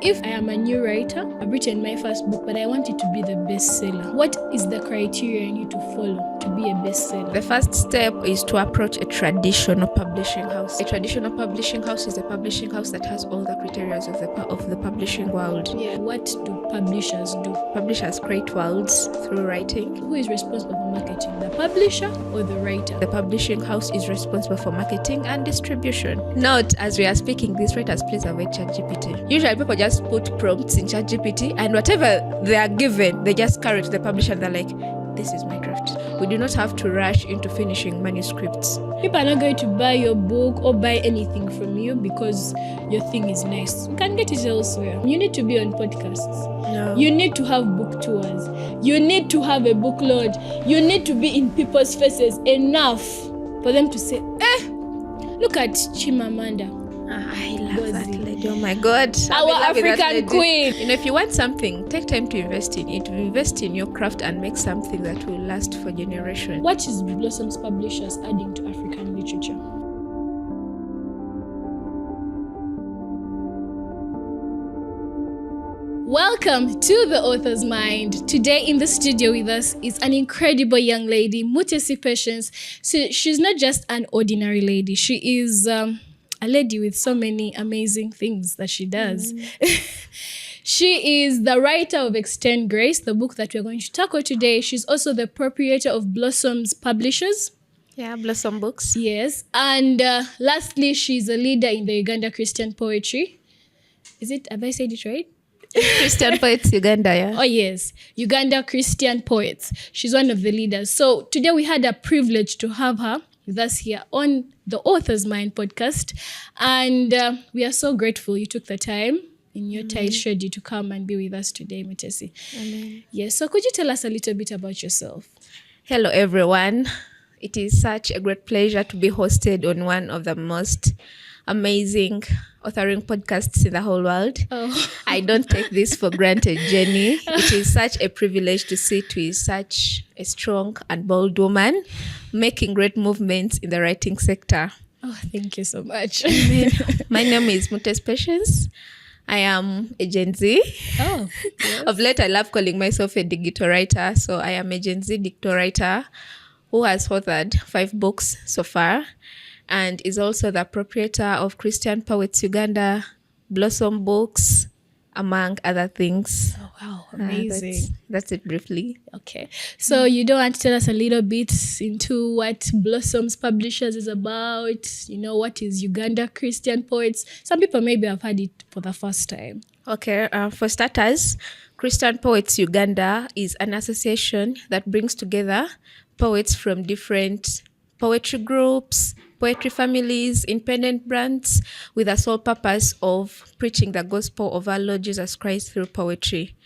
If I am a new writer, I've written my first book, but I want it to be the bestseller. What is the criteria I need to follow to be a bestseller? The first step is to approach a traditional publishing house. A traditional publishing house is a publishing house that has all the criteria of the publishing world. Yeah. What do publishers do? Publishers create worlds through writing. Who is responsible for marketing, the publisher or the writer? The publishing house is responsible for marketing and distribution. Note, as we are speaking, these writers please avoid ChatGPT. Usually people just put prompts in ChatGPT and whatever they are given, they just carry it to the publisher and they're like, this is my draft. We do not have to rush into finishing manuscripts. People are not going to buy your book or buy anything from you because your thing is nice. You can get it elsewhere. You need to be on podcasts. No. You need to have book tours. You need to have a book launch. You need to be in people's faces enough for them to say, look at Chimamanda. I love that lady. Oh my God. Our African queen. You know, if you want something, take time to invest in it. Invest in your craft and make something that will last for generations. What is Blossom's Publishers adding to African literature? Welcome to The Author's Mind. Today in the studio with us is an incredible young lady, Mutesi Patience. So she's not just an ordinary lady. She is a lady with so many amazing things that she does. She is the writer of Extend Grace, the book that we're going to tackle today. She's also the proprietor of Blossom's Publishers. Yeah, Blossom Books. Yes. And lastly, she's a leader in the Uganda Christian poetry. Have I said it right? Christian Poets Uganda, yeah. Oh, yes. Uganda Christian Poets. She's one of the leaders. So today we had a privilege to have her with us here on the Author's Mind podcast. And we are so grateful you took the time in your tight schedule to come and be with us today, Mutesi. Amen. Yes. So could you tell us a little bit about yourself? Hello, everyone. It is such a great pleasure to be hosted on one of the most amazing authoring podcasts in the whole world. Oh. I don't take this for granted, Jenny. It is such a privilege to sit with such a strong and bold woman making great movements in the writing sector. Oh, thank you so much. My name is Mutesi Patience. I am a Gen Z. Oh, yes. Of late, I love calling myself a digital writer. So I am a Gen Z digital writer who has authored 5 books so far, and is also the proprietor of Christian Poets Uganda, Blossom Books, among other things. Oh, wow. Amazing. That's it briefly. Okay. So you don't want to tell us a little bit into what Blossom's Publishers is about? You know, what is Uganda Christian Poets? Some people maybe have heard it for the first time. Okay. For starters, Christian Poets Uganda is an association that brings together poets from different poetry groups, poetry families, independent brands, with the sole purpose of preaching the gospel of our Lord Jesus Christ through poetry.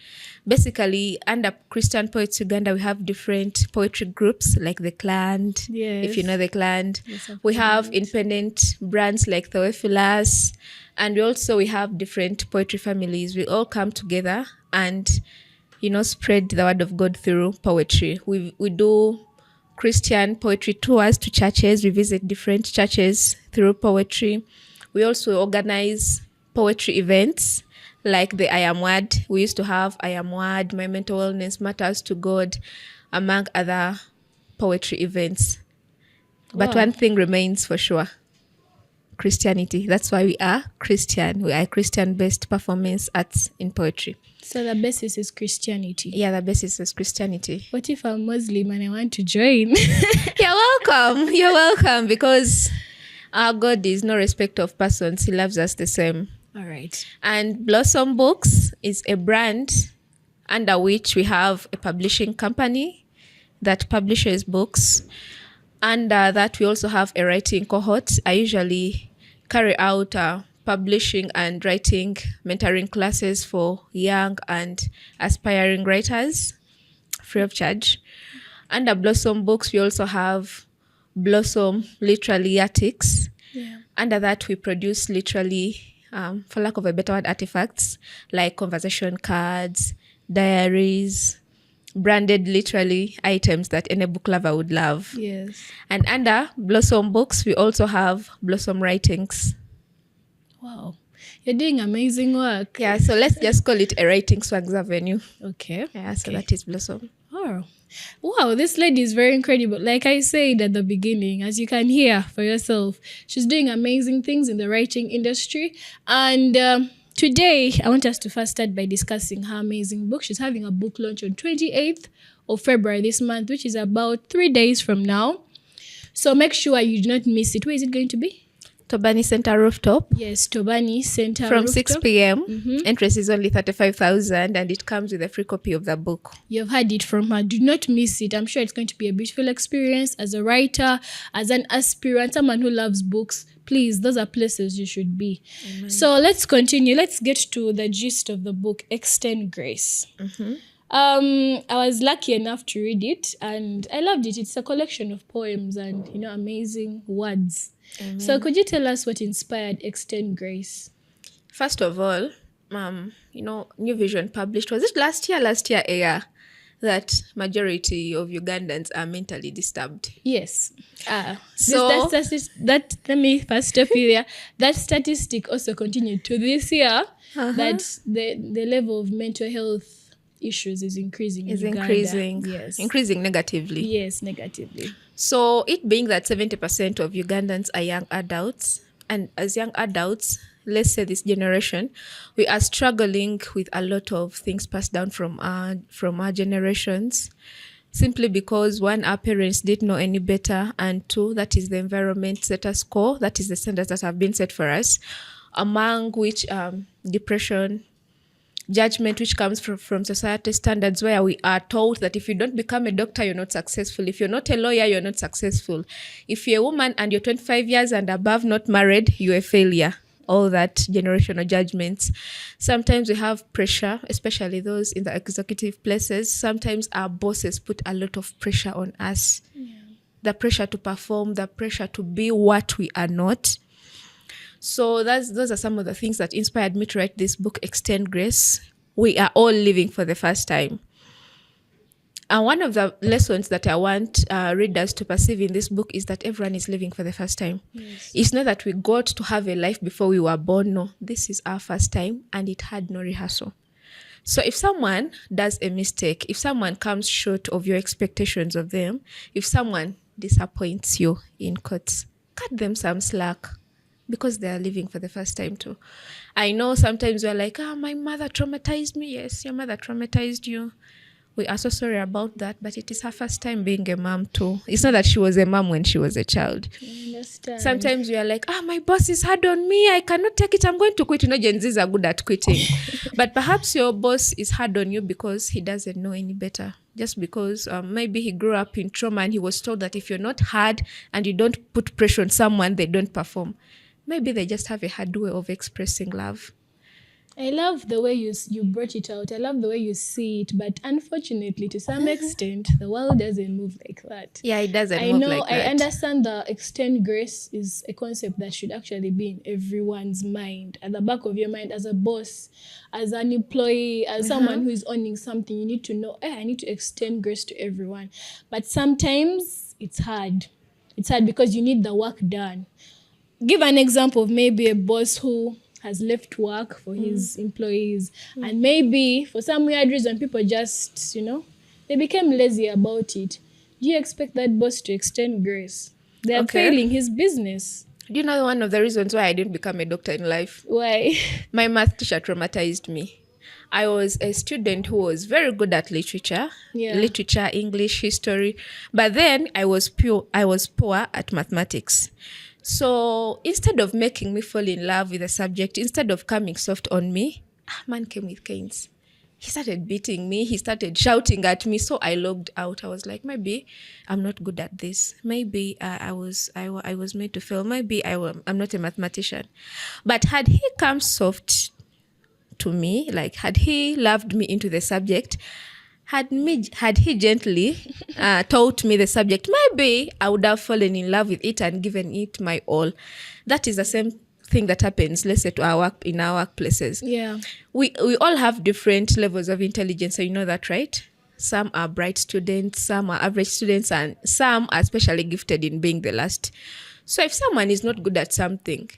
Basically, under Christian Poets Uganda, we have different poetry groups like The Clan, Yes. if you know The Clan. Yes, of We have course. independent brands like Theophilus, and we have different poetry families. We all come together and, spread the word of God through poetry. We do Christian poetry tours to churches. We visit different churches through poetry. We also organize poetry events like the I Am Word. We used to have I Am Word, My Mental Wellness Matters to God, among other poetry events. But Wow. one thing remains for sure: Christianity. That's why we are Christian. We are Christian-based performance arts in poetry. So the basis is Christianity. Yeah, the basis is Christianity. What if I'm Muslim and I want to join? You're welcome. You're welcome, because our God is no respecter of persons. He loves us the same. All right. And Blossom Books is a brand under which we have a publishing company that publishes books. Under that, we also have a writing cohort. I usually carry out publishing and writing mentoring classes for young and aspiring writers, free of charge. Under Blossom Books, we also have Blossom Literally Attics. Yeah. Under that, we produce literally, for lack of a better word, artifacts like conversation cards, diaries, branded literally items that any book lover would love. Yes. And under Blossom Books, we also have Blossom Writings. Wow. You're doing amazing work. Yeah, so let's just call it a writing swags avenue. Okay. Yeah, so Okay. that is Blossom. Oh, wow, this lady is very incredible. Like I said at the beginning, as you can hear for yourself, she's doing amazing things in the writing industry. And today, I want us to first start by discussing her amazing book. She's having a book launch on 28th of February this month, which is about 3 days from now. So make sure you do not miss it. Where is it going to be? Tobani Center Rooftop. Yes, Tobani Center From Rooftop. 6 p.m. Entrance is only 35,000 and it comes with a free copy of the book. You've heard it from her. Do not miss it. I'm sure it's going to be a beautiful experience as a writer, as an aspirant, someone who loves books. Please, those are places you should be. Amen. So let's continue. Let's get to the gist of the book, Extend Grace. I was lucky enough to read it and I loved it. It's a collection of poems and, amazing words. Amen. So could you tell us what inspired Extend Grace? First of all, New Vision published, was it last year air, that majority of Ugandans are mentally disturbed. Yes. So that let me first stop you there. That statistic also continued to this year, that the level of mental health issues is increasing in Uganda. Yes. Increasing negatively. Yes, negatively. So it being that 70% of Ugandans are young adults, and as young adults, let's say this generation, we are struggling with a lot of things passed down from our generations, simply because one, our parents didn't know any better, and two, that is the environment status quo, that is the standards that have been set for us, among which depression, judgment which comes from society standards, where we are told that if you don't become a doctor, you're not successful. If you're not a lawyer, you're not successful. If you're a woman and you're 25 years and above, not married, you're a failure. All that generational judgments. Sometimes we have pressure, especially those in the executive places. Sometimes our bosses put a lot of pressure on us. Yeah. The pressure to perform, the pressure to be what we are not. So those are some of the things that inspired me to write this book, Extend Grace. We are all living for the first time. And one of the lessons that I want readers to perceive in this book is that everyone is living for the first time. Yes. It's not that we got to have a life before we were born. No, this is our first time and it had no rehearsal. So if someone does a mistake, if someone comes short of your expectations of them, if someone disappoints you, in quotes, cut them some slack. Because they are living for the first time too. I know sometimes we're like, my mother traumatized me. Yes, your mother traumatized you. We are so sorry about that, but it is her first time being a mom too. It's not that she was a mom when she was a child. I understand. Sometimes we are like, my boss is hard on me. I cannot take it. I'm going to quit. Gen Zs are good at quitting. But perhaps your boss is hard on you because he doesn't know any better. Just because maybe he grew up in trauma and he was told that if you're not hard and you don't put pressure on someone, they don't perform. Maybe they just have a hard way of expressing love. I love the way you brought it out. I love the way you see it. But unfortunately, to some extent, the world doesn't move like that. Yeah, it doesn't move like that. I understand the Extend Grace is a concept that should actually be in everyone's mind, at the back of your mind, as a boss, as an employee, as someone who is owning something. You need to know, I need to extend grace to everyone. But sometimes it's hard. It's hard because you need the work done. Give an example of maybe a boss who has left work for his employees, and maybe for some weird reason people just, they became lazy about it. Do you expect that boss to extend grace? They are failing his business. Do you know one of the reasons why I didn't become a doctor in life? Why? My math teacher traumatized me. I was a student who was very good at literature, English, history, but then I was poor at mathematics. So instead of making me fall in love with the subject, instead of coming soft on me, man came with canes. He started beating me. He started shouting at me. So I logged out. I was like, maybe I'm not good at this. Maybe I was made to fail. Maybe I'm not a mathematician. But had he come soft to me, like had he loved me into the subject, had he gently taught me the subject, maybe I would have fallen in love with it and given it my all. That is the same thing that happens, let's say, in our workplaces. Yeah. We all have different levels of intelligence, so you know that, right? Some are bright students, some are average students, and some are especially gifted in being the last. So if someone is not good at something,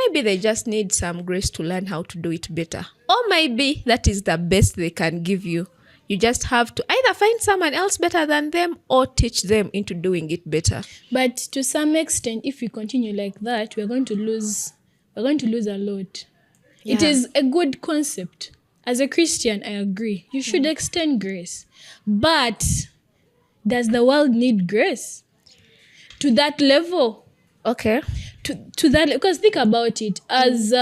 maybe they just need some grace to learn how to do it better. Or maybe that is the best they can give you. You just have to either find someone else better than them or teach them into doing it better. But to some extent, if we continue like that, we're going to lose a lot. It Yeah. is a good concept. As a Christian, I agree. You should extend grace. But does the world need grace? To that level? Okay. To that, because think about it, as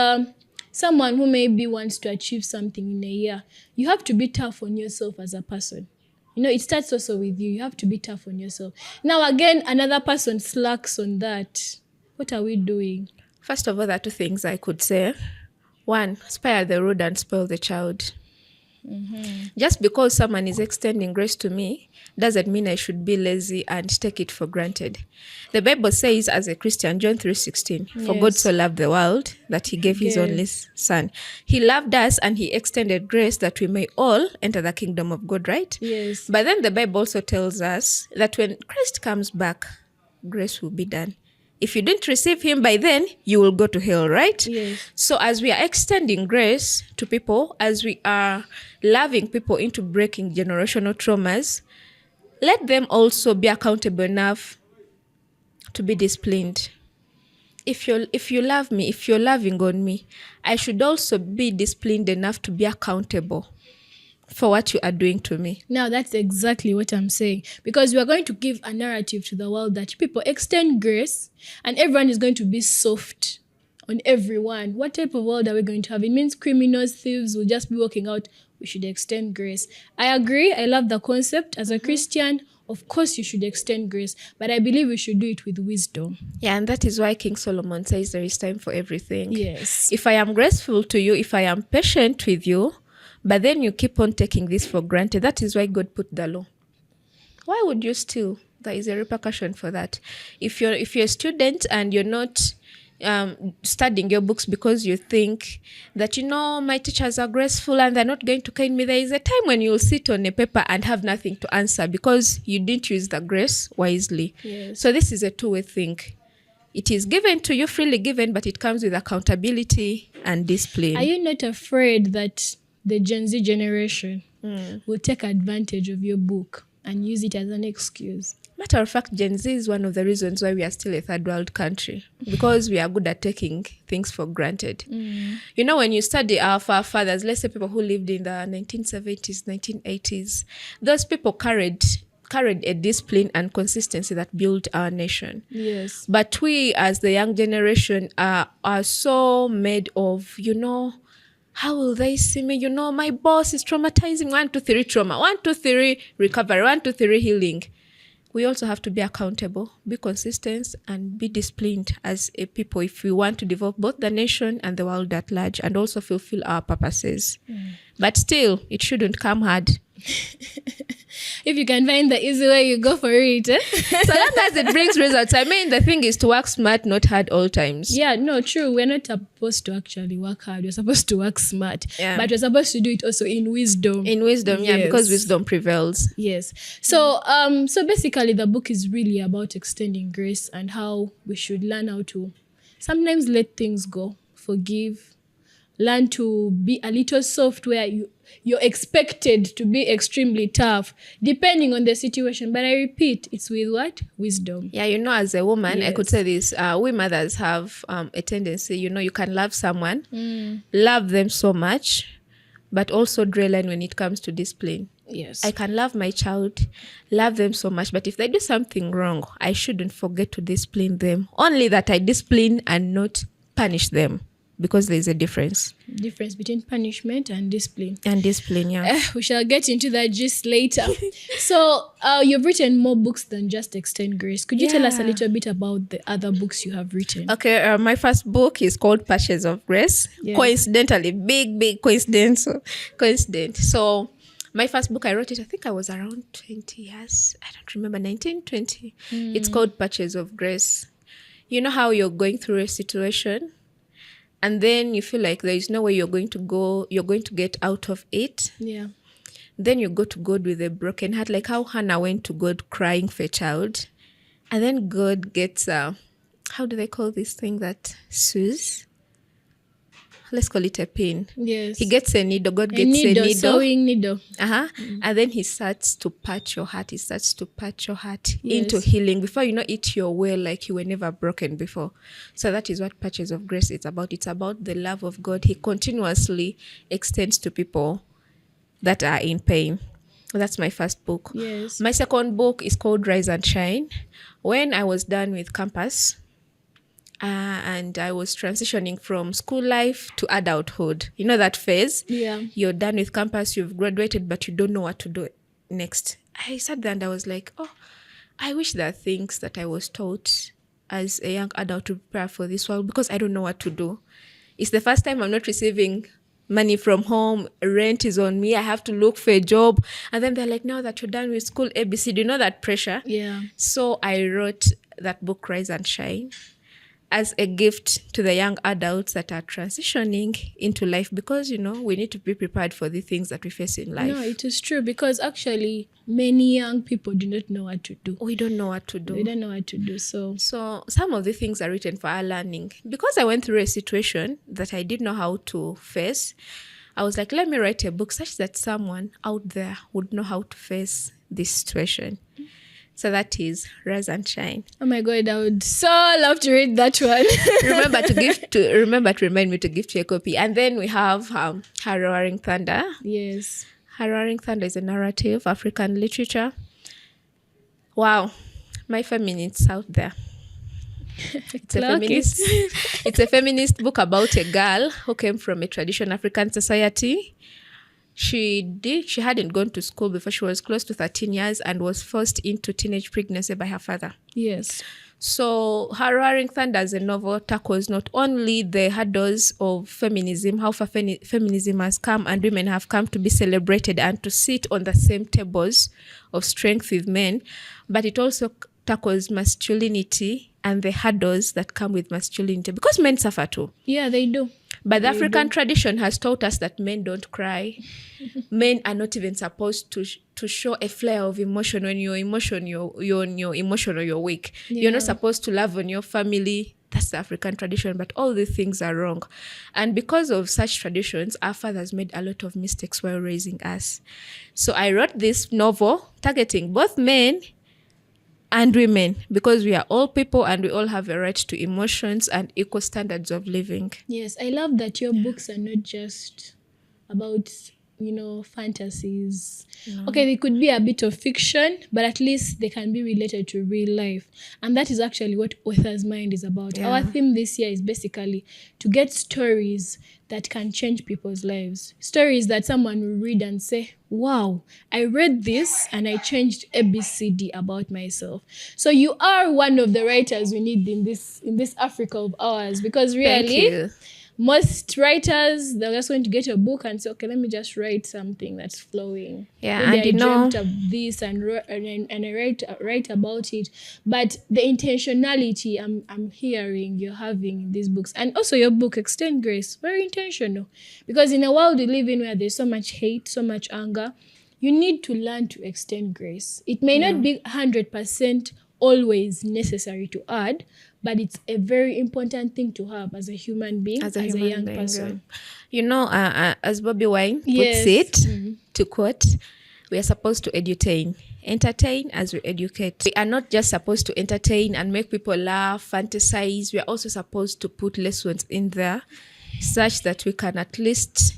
someone who maybe wants to achieve something in a year, you have to be tough on yourself as a person. It starts also with you. You have to be tough on yourself. Now again, another person slacks on that. What are we doing? First of all, there are two things I could say. One, spare the rod and spoil the child. Just because someone is extending grace to me doesn't mean I should be lazy and take it for granted. The Bible says, as a Christian, John 3:16, for God so loved the world that he gave his only son. He loved us and he extended grace that we may all enter the kingdom of God, right? Yes. But then the Bible also tells us that when Christ comes back, grace will be done. If you didn't receive him by then, you will go to hell, right? Yes. So as we are extending grace to people, as we are loving people into breaking generational traumas, let them also be accountable enough to be disciplined. If you love me, if you're loving on me, I should also be disciplined enough to be accountable for what you are doing to me. Now that's exactly what I'm saying, because we are going to give a narrative to the world that people extend grace and everyone is going to be soft on everyone. What type of world are we going to have? It means criminals, thieves will just be walking out. We should extend grace. I agree. I love the concept. As a Christian, of course you should extend grace, but I believe we should do it with wisdom. Yeah, and that is why King Solomon says there is time for everything. Yes. If I am graceful to you, if I am patient with you, but then you keep on taking this for granted, that is why God put the law. Why would you steal? There is a repercussion for that. If you're a student and you're not studying your books because you think that, my teachers are graceful and they're not going to cane me, there is a time when you'll sit on a paper and have nothing to answer because you didn't use the grace wisely. Yes. So this is a two-way thing. It is given to you, freely given, but it comes with accountability and discipline. Are you not afraid that the Gen Z generation will take advantage of your book and use it as an excuse? Matter of fact, Gen Z is one of the reasons why we are still a third world country, because we are good at taking things for granted. When you study our forefathers, let's say people who lived in the 1970s, 1980s, those people carried a discipline and consistency that built our nation. Yes. But we, as the young generation, are so made of, how will they see me? My boss is traumatizing. 1, 2, 3 trauma. 1, 2, 3 recovery. 1, 2, 3 healing. We also have to be accountable, be consistent, and be disciplined as a people if we want to develop both the nation and the world at large and also fulfill our purposes. But still, it shouldn't come hard. If you can find the easy way, you go for it. So long as it brings results. I mean, the thing is to work smart, not hard all times. Yeah, no, true. We're not supposed to actually work hard. We're supposed to work smart. Yeah. But we're supposed to do it also in wisdom. In wisdom, yeah, Yes. because wisdom prevails. Yes. So basically the book is really about extending grace and how we should learn how to sometimes let things go, forgive, learn to be a little soft where you're expected to be extremely tough, depending on the situation. But I repeat, it's with what? Wisdom. Yeah, as a woman, I Yes. could say this. We mothers have a tendency, you can love someone, love them so much, but also draw a line when it comes to discipline. Yes. I can love my child, love them so much, but if they do something wrong, I shouldn't forget to discipline them. Only that I discipline and not punish them, because there's a difference. Difference between punishment and discipline. And discipline, yeah. We shall get into that gist later. So you've written more books than just Extend Grace. Could you tell us a Yeah. little bit about the other books you have written? Okay, my first book is called Patches of Grace. Yes. Coincidentally, big coincidence. So my first book, I wrote it, I think I was around 20 years. I don't remember, 19, 20. It's called Patches of Grace. You know how you're going through a situation and then you feel like there is no way you're going to get out of it. Yeah. Then you go to God with a broken heart, like how Hannah went to God crying for a child. And then God gets, how do they call this thing that soothes? let's call it a pin. Yes. He gets a needle. God A gets needle, a needle. sewing needle. And then he starts to patch your heart. He starts to patch your heart Yes. into healing. Before you know it, you're well, like you were never broken before. So that is what Patches of Grace is about. It's about the love of God He continuously extends to people that are in pain. That's my first book. Yes. My second book is called Rise and Shine. When I was done with campus, and I was transitioning from school life to adulthood. You know that phase? Yeah. You're done with campus, you've graduated, but you don't know what to do next. I sat there and I was like, oh, I wish there are things that I was taught as a young adult to prepare for this world, because I don't know what to do. It's the first time I'm not receiving money from home. Rent is on me. I have to look for a job. And then they're like, now that you're done with school, ABC, do you know that pressure? Yeah. So I wrote that book, Rise and Shine, as a gift to the young adults that are transitioning into life, because, you know, we need to be prepared for the things that we face in life. No, it is true, because actually many young people do not know what to do. We don't know what to do. They don't know what to do. So some of the things are written for our learning. Because I went through a situation that I didn't know how to face, I was like, let me write a book such that someone out there would know how to face this situation. So that is Rise and Shine. Oh my God, I would so love to read that one. remember to remind me to gift you a copy. And then we have Harrowing Thunder. Yes. Harrowing Thunder is a narrative, African literature. Wow, my feminists out there. It's a feminist book about a girl who came from a traditional African society. She hadn't gone to school before. She was close to 13 years and was forced into teenage pregnancy by her father. Yes. So Harrowing Thunder as a novel tackles not only the hurdles of feminism, how far feminism has come and women have come to be celebrated and to sit on the same tables of strength with men, but it also tackles masculinity and the hurdles that come with masculinity, because men suffer too. Yeah, they do. But the African tradition has taught us that men don't cry. Men are not even supposed to show a flare of emotion. When you're emotional, you're weak. Yeah. You're not supposed to love on your family. That's the African tradition. But all these things are wrong. And because of such traditions, our fathers made a lot of mistakes while raising us. So I wrote this novel targeting both men and women, because we are all people and we all have a right to emotions and equal standards of living. Yes, I love that your books are not just about, fantasies. Okay, they could be a bit of fiction, but at least they can be related to real life. And that is actually what Author's Mind is about. Yeah. Our theme this year is basically to get stories that can change people's lives. Stories that someone will read and say, wow, I read this and I changed ABCD about myself. So you are one of the writers we need in this Africa of ours, because really most writers, they're just going to get a book and say, okay, let me just write something that's flowing. Yeah, maybe and I dreamt of this and I write about it. But the intentionality I'm hearing you're having in these books, and also your book, Extend Grace, very intentional. Because in a world we live in where there's so much hate, so much anger, you need to learn to extend grace. It may not be 100% always necessary to add, but it's a very important thing to have as a human being, as a young person. As Bobby Wine puts it, to quote, we are supposed to entertain as we educate. We are not just supposed to entertain and make people laugh, fantasize. We are also supposed to put lessons in there such that we can at least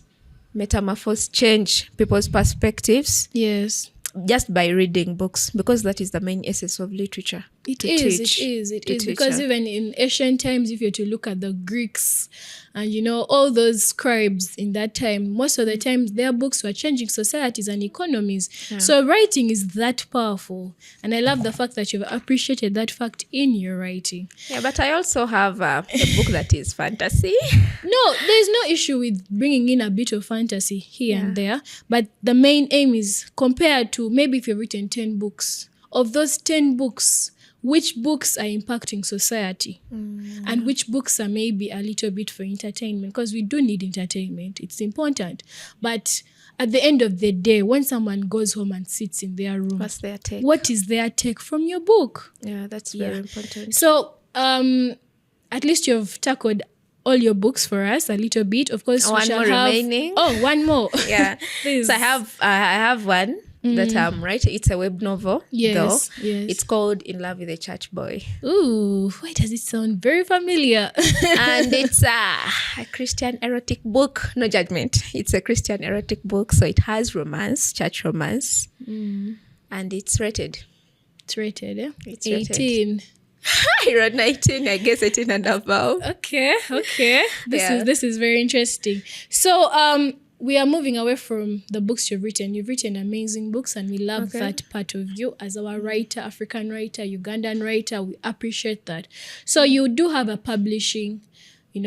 metamorphose, change people's perspectives. Yes. Just by reading books, because that is the main essence of literature. It is. Because even in ancient times, if you're to look at the Greeks and, all those scribes in that time, most of the time their books were changing societies and economies. Yeah. So writing is that powerful. And I love the fact that you've appreciated that fact in your writing. Yeah, but I also have a book that is fantasy. No, there's no issue with bringing in a bit of fantasy here and there. But the main aim is, compared to maybe if you've written 10 books, of those 10 books, which books are impacting society and which books are maybe a little bit for entertainment, because we do need entertainment. It's important. But at the end of the day, when someone goes home and sits in their room, what's their take? What is their take from your book? Yeah, that's very important. So at least you've tackled all your books for us a little bit. Of course, we One shall more have remaining. Oh, one more. Yeah. Please. So I have one that I'm writing. It's a web novel, though. Yes, yes. It's called In Love with a Church Boy. Ooh, why does it sound very familiar? And it's a Christian erotic book. No judgment. It's a Christian erotic book. So it has romance, church romance. And it's rated. It's rated, yeah? It's rated. 18. I wrote 19, I guess 18 and above. Okay. Yeah. This is very interesting. So we are moving away from the books you've written. You've written amazing books, and we love that part of you as our writer, African writer, Ugandan writer. We appreciate that. So you do have a publishing,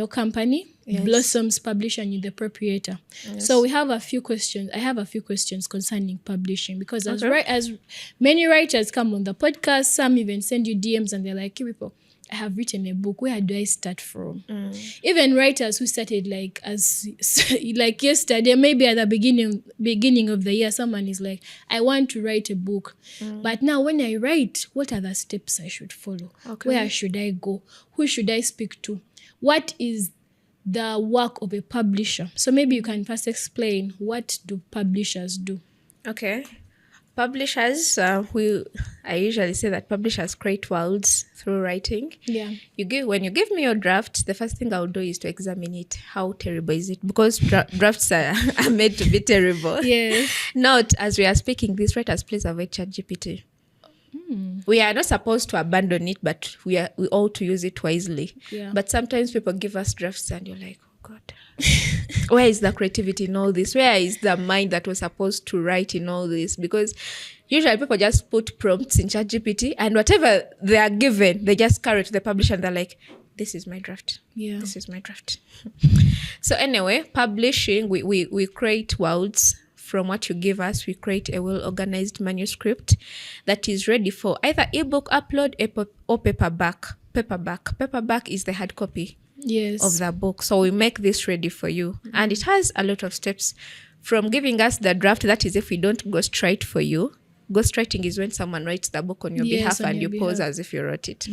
company. Yes. Blossoms Publisher, and you're the proprietor. Yes. So we have a few questions. I have a few questions concerning publishing, because as many writers come on the podcast, some even send you DMs and they're like, "Hey, people, I have written a book. Where do I start from?" Even writers who started like yesterday, maybe at the beginning of the year, someone is like, "I want to write a book, but now when I write, what are the steps I should follow? Okay. Where should I go? Who should I speak to? What is the work of a publisher?" So maybe you can first explain, what do publishers do? Okay. Publishers, I usually say that publishers create worlds through writing. Yeah. When you give me your draft, the first thing I'll do is to examine it. How terrible is it? Because drafts are made to be terrible. Yes. Not as we are speaking, this writers please avoid ChatGPT. We are not supposed to abandon it, but we ought to use it wisely. Yeah. But sometimes people give us drafts and you're like, oh God, where is the creativity in all this? Where is the mind that was supposed to write in all this? Because usually people just put prompts in ChatGPT, and whatever they are given, they just carry it to the publisher and they're like, this is my draft. Yeah. This is my draft. So anyway, publishing, we create worlds. From what you give us, we create a well-organized manuscript that is ready for either ebook upload or paperback. Paperback is the hard copy of the book. So we make this ready for you. And it has a lot of steps. From giving us the draft, that is if we don't ghostwrite for you. Ghostwriting is when someone writes the book on your behalf and you pose as if you wrote it.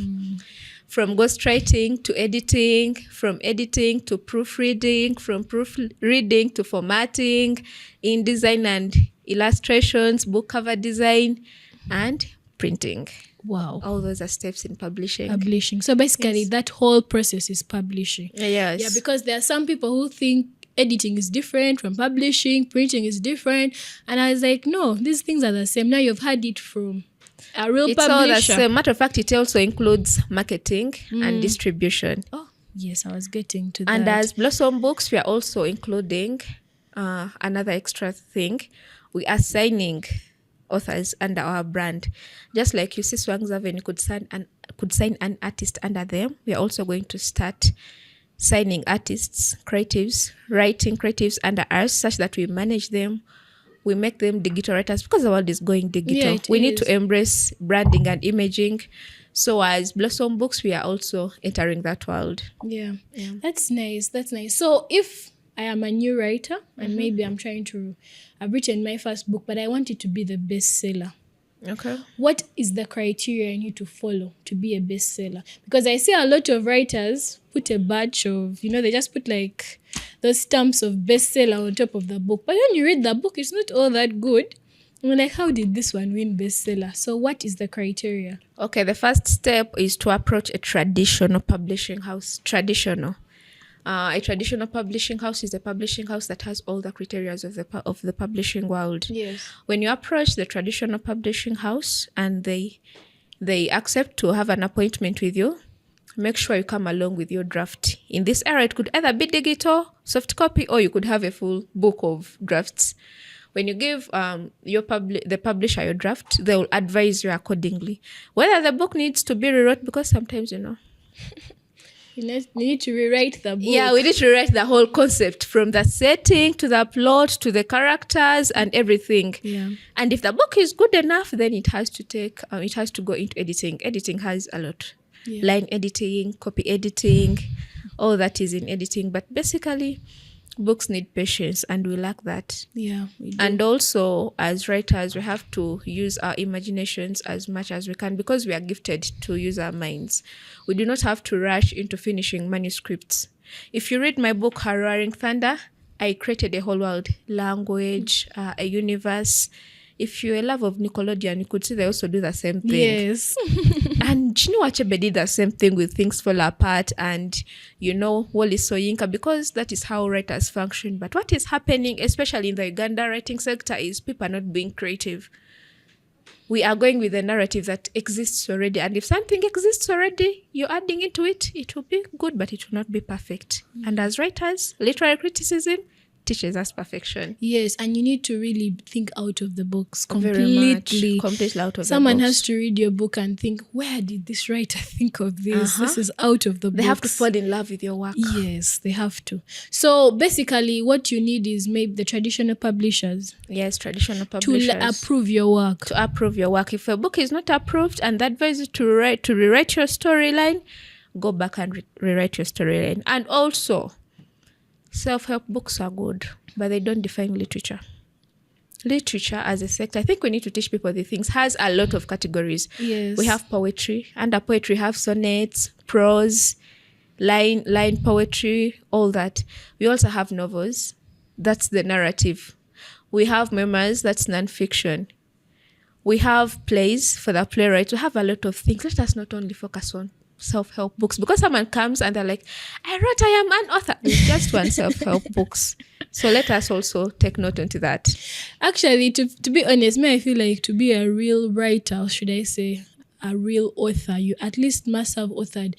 From ghostwriting to editing, from editing to proofreading, from proofreading to formatting, InDesign and illustrations, book cover design, and printing. Wow. All those are steps in publishing. So basically, that whole process is publishing. Yes. Yeah, because there are some people who think editing is different from publishing, printing is different. And I was like, no, these things are the same. Now you've had it from a real it's publisher. All the same. Matter of fact, it also includes marketing and distribution. Oh, yes, I was getting to that. And as Blossom Books, we are also including another extra thing. We are signing authors under our brand. Just like you see Swang's Avenue could sign an artist under them, we are also going to start signing artists, creatives, writing creatives under us, such that we manage them. We make them digital writers because the world is going digital. We need to embrace branding and imaging. So as Blossom Books, we are also entering that world. Yeah. That's nice. So if I am a new writer and maybe I've written my first book, but I want it to be the bestseller. Okay. What is the criteria I need to follow to be a bestseller? Because I see a lot of writers put a badge of, they just put like the stamps of bestseller on top of the book. But when you read the book, it's not all that good. I'm like, how did this one win bestseller? So what is the criteria? Okay, the first step is to approach a traditional publishing house. A traditional publishing house is a publishing house that has all the criteria of the publishing world. Yes. When you approach the traditional publishing house and they accept to have an appointment with you, make sure you come along with your draft. In this era, it could either be digital, soft copy, or you could have a full book of drafts. When you give the publisher your draft, they will advise you accordingly. Whether the book needs to be rewrote, because sometimes, You need to rewrite the book. Yeah, we need to rewrite the whole concept, from the setting to the plot to the characters and everything. Yeah. And if the book is good enough, then it has to go into editing. Editing has a lot. Yeah. Line editing, copy editing, all that is in editing. But basically, books need patience, and we lack that. Yeah, we do. And also, as writers, we have to use our imaginations as much as we can, because we are gifted to use our minds. We do not have to rush into finishing manuscripts. If you read my book, Roaring Thunder, I created a whole world, language, a universe. If you're a love of Nickelodeon, you could see they also do the same thing. Yes. And Chinua Achebe did the same thing with Things Fall Apart and, Wally Soyinka, because that is how writers function. But what is happening, especially in the Uganda writing sector, is people are not being creative. We are going with a narrative that exists already. And if something exists already, you're adding into it, it will be good, but it will not be perfect. And as writers, literary criticism teaches us perfection. Yes, and you need to really think out of the box Very much. completely. Completely out of Someone the box. has to read your book and think, where did this writer think of this? This is out of the box. They have to fall in love with your work. Yes, they have to. So basically, what you need is maybe the traditional publishers Yes, traditional publishers. to approve your work. To approve your work. If a book is not approved and they advise you to rewrite your storyline, go back and rewrite your storyline. And also, self-help books are good, but they don't define literature. Literature as a sector, I think we need to teach people the things, has a lot of categories. Yes. We have poetry. Under poetry, have sonnets, prose, line poetry, all that. We also have novels. That's the narrative. We have memoirs. That's nonfiction. We have plays for the playwright. We have a lot of things. Let us not only focus on self-help books, because someone comes and they're like, I am an author. It's just one self-help books. So let us also take note into that. Actually, to be honest, I feel like to be a real writer, or should I say a real author, you at least must have authored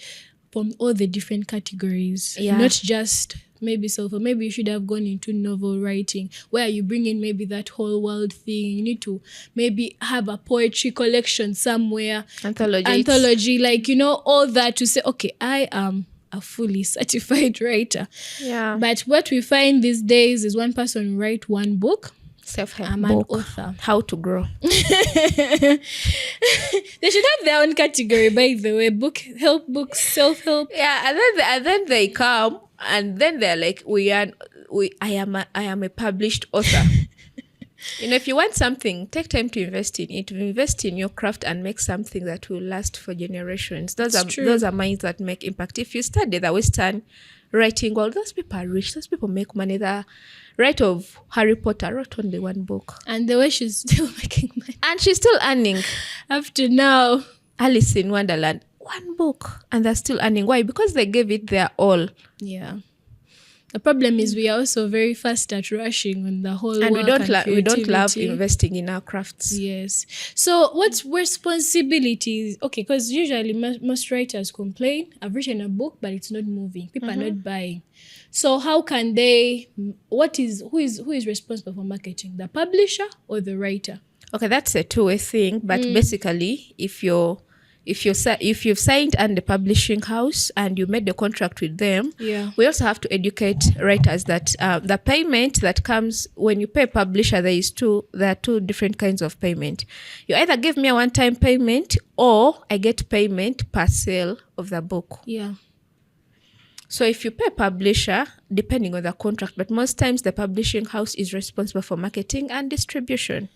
from all the different categories. Yeah. Not just maybe self, or maybe you should have gone into novel writing where you bring in maybe that whole world thing. You need to maybe have a poetry collection somewhere. Anthology, like, all that to say, okay, I am a fully certified writer. Yeah. But what we find these days is one person write one book. Self-help I'm book. an author. How to grow. They should have their own category, by the way. Book, help books, self-help. Yeah, and then they come and then they're like, I am a published author. If you want something, take time to invest in it. Invest in your craft and make something that will last for generations. Those are minds that make impact. If you study the Western writing world, those people are rich. Those people make money. The writer of Harry Potter wrote only one book. And the way she's still making money. And she's still earning. Up to now. Alice in Wonderland, one book. And they're still earning. Why? Because they gave it their all. Yeah. The problem is we are also very fast at rushing on the whole and work we don't love creativity. investing in our crafts. Yes. So what's responsibilities? Okay, because usually most writers complain, I've written a book, but it's not moving. People are not buying. So how can they, who is responsible for marketing? The publisher or the writer? Okay, that's a two-way thing. But basically, if you've signed under the publishing house and you made the contract with them, we also have to educate writers that the payment that comes when you pay a publisher, there are two different kinds of payment. You either give me a one-time payment or I get payment per sale of the book. Yeah. So if you pay a publisher, depending on the contract, but most times the publishing house is responsible for marketing and distribution.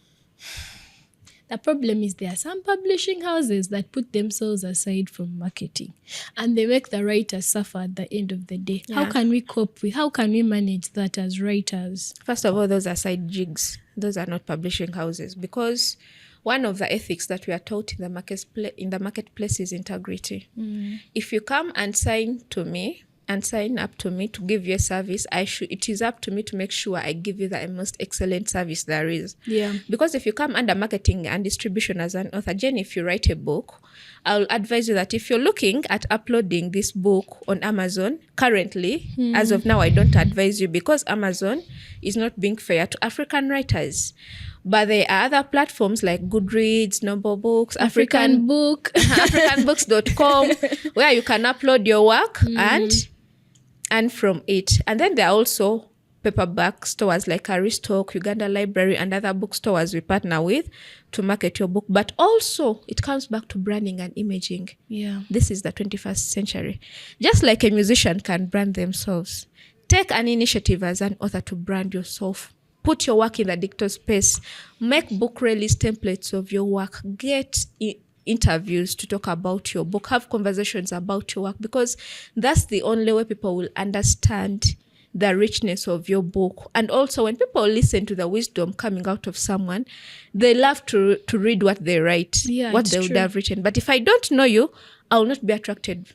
The problem is there are some publishing houses that put themselves aside from marketing and they make the writers suffer at the end of the day. Yeah. How can we manage that as writers? First of all, those are side gigs. Those are not publishing houses, because one of the ethics that we are taught in the marketplace is integrity. If you come and sign up to me to give you a service, it is up to me to make sure I give you the most excellent service there is. Yeah. Because if you come under marketing and distribution as an author, Jen, if you write a book, I'll advise you that if you're looking at uploading this book on Amazon, currently, as of now, I don't advise you, because Amazon is not being fair to African writers. But there are other platforms like Goodreads, Noble Books, African Book, AfricanBooks.com, where you can upload your work and from it. And then there are also paperback stores like Aristoc, Uganda Library, and other bookstores we partner with to market your book. But also, it comes back to branding and imaging. Yeah. This is the 21st century. Just like a musician can brand themselves, take an initiative as an author to brand yourself. Put your work in the digital space. Make book release templates of your work. Get interviews to talk about your book, have conversations about your work, because that's the only way people will understand the richness of your book. And also when people listen to the wisdom coming out of someone, they love to read what they write, what they would have written. But if I don't know you, I will not be attracted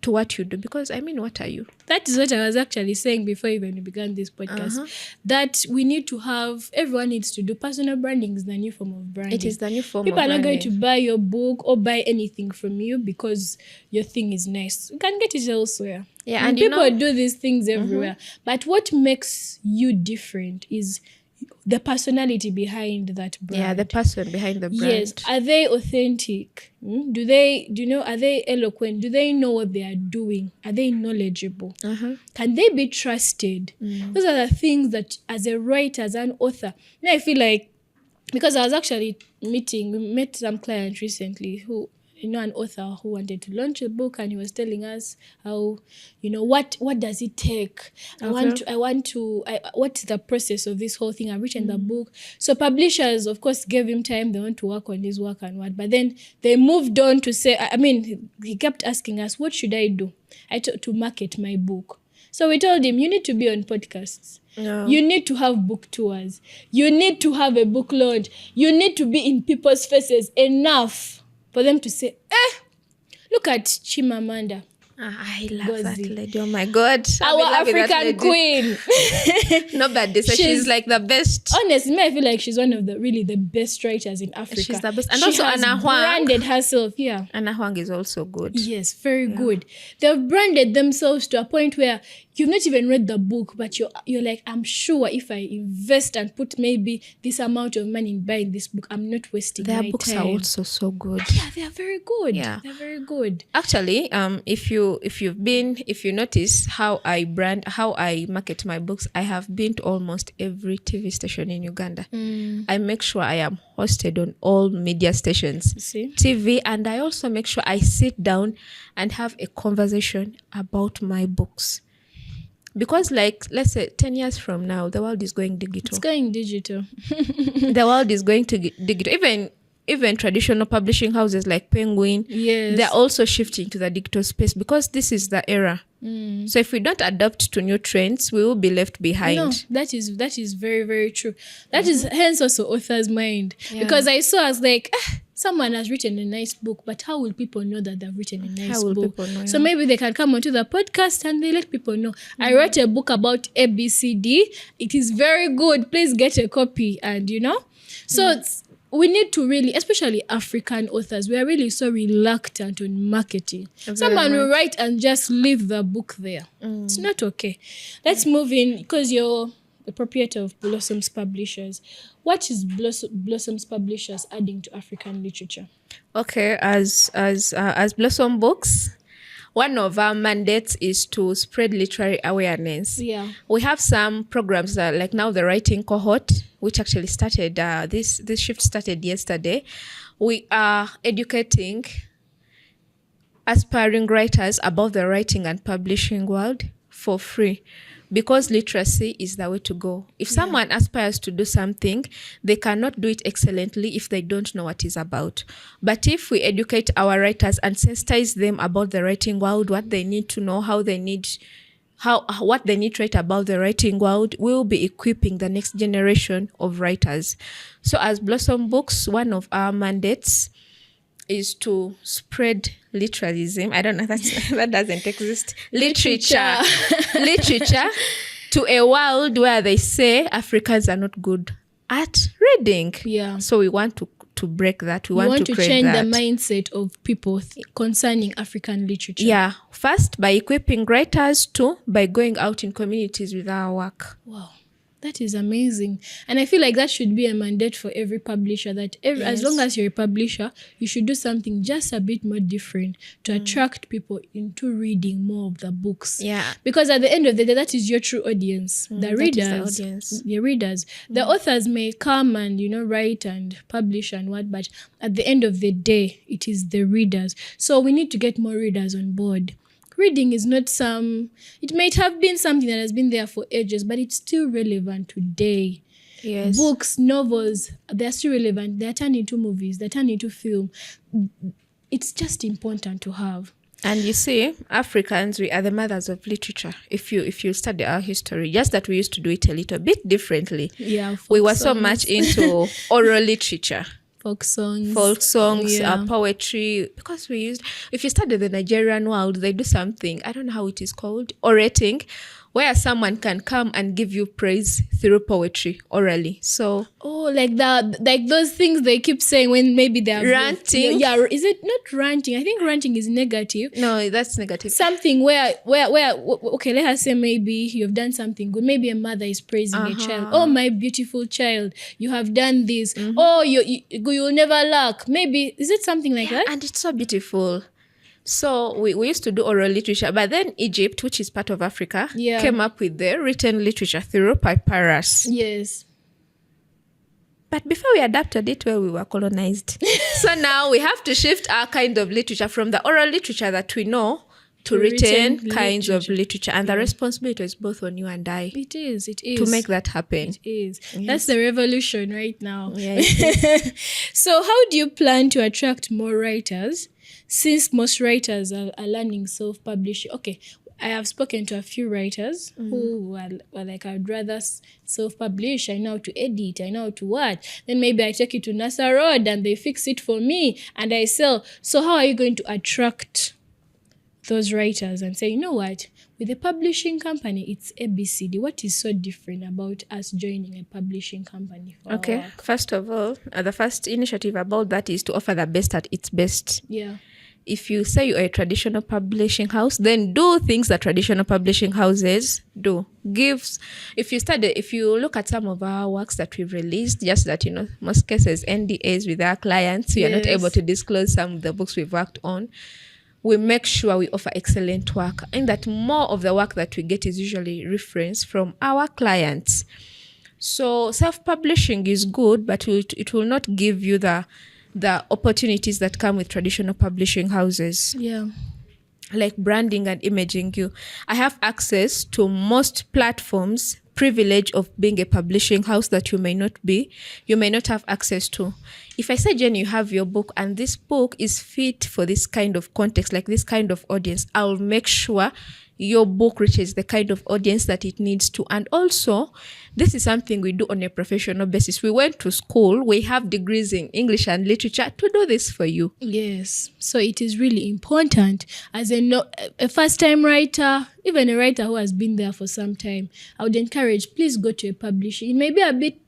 to what you do, because I mean, what are you? That is what I was actually saying before even we began this podcast, that we need to have, everyone needs to do personal branding. Is the new form of branding. It is the new form People of branding. are not going to buy your book or buy anything from you because your thing is nice. You can get it elsewhere. Yeah, and people do these things everywhere. But what makes you different is the personality behind that brand. Yeah, the person behind the brand. Yes. Are they authentic? Do they, are they eloquent? Do they know what they are doing? Are they knowledgeable? Can they be trusted? Those are the things that as a writer, as an author, I feel like, because I was actually we met some client recently who, an author who wanted to launch a book, and he was telling us how, what does it take? What's the process of this whole thing? I've written the book. So publishers, of course, gave him time. They want to work on his work and what. But then they moved on to say, he kept asking us, what should I do? To market my book. So we told him, you need to be on podcasts. No. You need to have book tours. You need to have a book launch. You need to be in people's faces enough for them to say, look at Chimamanda. I love that lady. Oh my God. Our African queen. Nobody. So she's like the best. Honestly, I feel like she's one of the best writers in Africa. She's the best. And she also has Anna Huang. branded herself. Yeah. Anna Huang is also good. Yes, very good. They've branded themselves to a point where you've not even read the book, but you're like, I'm sure if I invest and put maybe this amount of money in buying this book, I'm not wasting my time. Their books are also so good. Yeah, they are very good. Yeah. They're very good. Actually, if you notice how I market my books, I have been to almost every TV station in Uganda. I make sure I am hosted on all media stations, TV, and I also make sure I sit down and have a conversation about my books. Because let's say 10 years from now, the world is going digital. It's going digital. The world is going to digital. Even traditional publishing houses like Penguin, they're also shifting to the digital space, because this is the era. So if we don't adapt to new trends, we will be left behind. No, that is very, very true. That is hence also author's mind. Yeah. Because I was like, someone has written a nice book, but how will people know that they've written a nice book? So maybe they can come onto the podcast and they let people know. I wrote a book about ABCD. It is very good. Please get a copy. And so we need to really, especially African authors, we are really so reluctant on marketing. Someone will write and just leave the book there. It's not okay. Let's move in, because you're the proprietor of Blossoms Publishers. What is Blossoms Publishers adding to African literature? Okay, as Blossom Books, one of our mandates is to spread literary awareness. Yeah. We have some programs like now the writing cohort, which actually started, this shift started yesterday. We are educating aspiring writers about the writing and publishing world for free, because literacy is the way to go. If someone aspires to do something, they cannot do it excellently if they don't know what it's about. But if we educate our writers and sensitize them about the writing world, what they need to know, what they need to write about the writing world, we will be equipping the next generation of writers. So as Blossom Books, one of our mandates is to spread literalism. I don't know, that doesn't exist. Literature to a world where they say Africans are not good at reading. Yeah. So we want to break that. We want to change that. the mindset of people concerning African literature. Yeah. First, by equipping writers. Two, by going out in communities with our work. Wow. That is amazing. And I feel like that should be a mandate for every publisher, that as long as you're a publisher, you should do something just a bit more different to attract people into reading more of the books. Yeah. Because at the end of the day, that is your true audience. The readers. The audience. The readers. The authors may come and, write and publish and what, but at the end of the day, it is the readers. So we need to get more readers on board. Reading is not it might have been something that has been there for ages, but it's still relevant today. Yes. Books, novels, they're still relevant. They're turned into movies. They're turned into film. It's just important to have. And you see, Africans, we are the mothers of literature. If you study our history, just that we used to do it a little bit differently. Yeah, we were so much into oral literature. Folk songs, Poetry, because we used, if you study the Nigerian world, they do something, I don't know how it is called, orating, where someone can come and give you praise through poetry orally. So like those things they keep saying when maybe they're ranting. Yeah, is it not ranting? I think ranting is negative. No, that's negative. Something where okay, let us say maybe you've done something good. Maybe a mother is praising a child. Oh, my beautiful child, you have done this. Oh, you'll never lack. Maybe is it something like that? And it's so beautiful. So we used to do oral literature, but then Egypt, which is part of Africa, came up with the written literature through papyrus. Yes. But before we adapted it, well, we were colonized. So now we have to shift our kind of literature from the oral literature that we know to written kinds of literature. And the responsibility is both on you and I. It is. To make that happen. It is. Yes. That's the revolution right now. Yeah, So how do you plan to attract more writers? Since most writers are learning self-publishing. Okay, I have spoken to a few writers who are like, I'd rather self-publish. I know how to edit. I know how to what. Then maybe I take it to NASA Road and they fix it for me and I sell. So how are you going to attract those writers and say, you know what, with a publishing company, it's ABCD. What is so different about us joining a publishing company? Okay, first of all, the first initiative about that is to offer the best at its best. Yeah. If you say you're a traditional publishing house, then do things that traditional publishing houses do. If you look at some of our works that we've released, just that, most cases, NDAs with our clients, we are not able to disclose some of the books we've worked on. We make sure we offer excellent work, and that more of the work that we get is usually reference from our clients. So self-publishing is good, but it will not give you the opportunities that come with traditional publishing houses. Yeah. Like branding and imaging you. I have access to most platforms, privilege of being a publishing house that you may not have access to. If I say, Jenny, you have your book and this book is fit for this kind of context, like this kind of audience, I'll make sure your book reaches the kind of audience that it needs to. And also, this is something we do on a professional basis. We went to school, we have degrees in English and literature to do this for you. Yes. So it is really important as a first-time writer, even a writer who has been there for some time. I would encourage, please go to a publisher. It may be a bit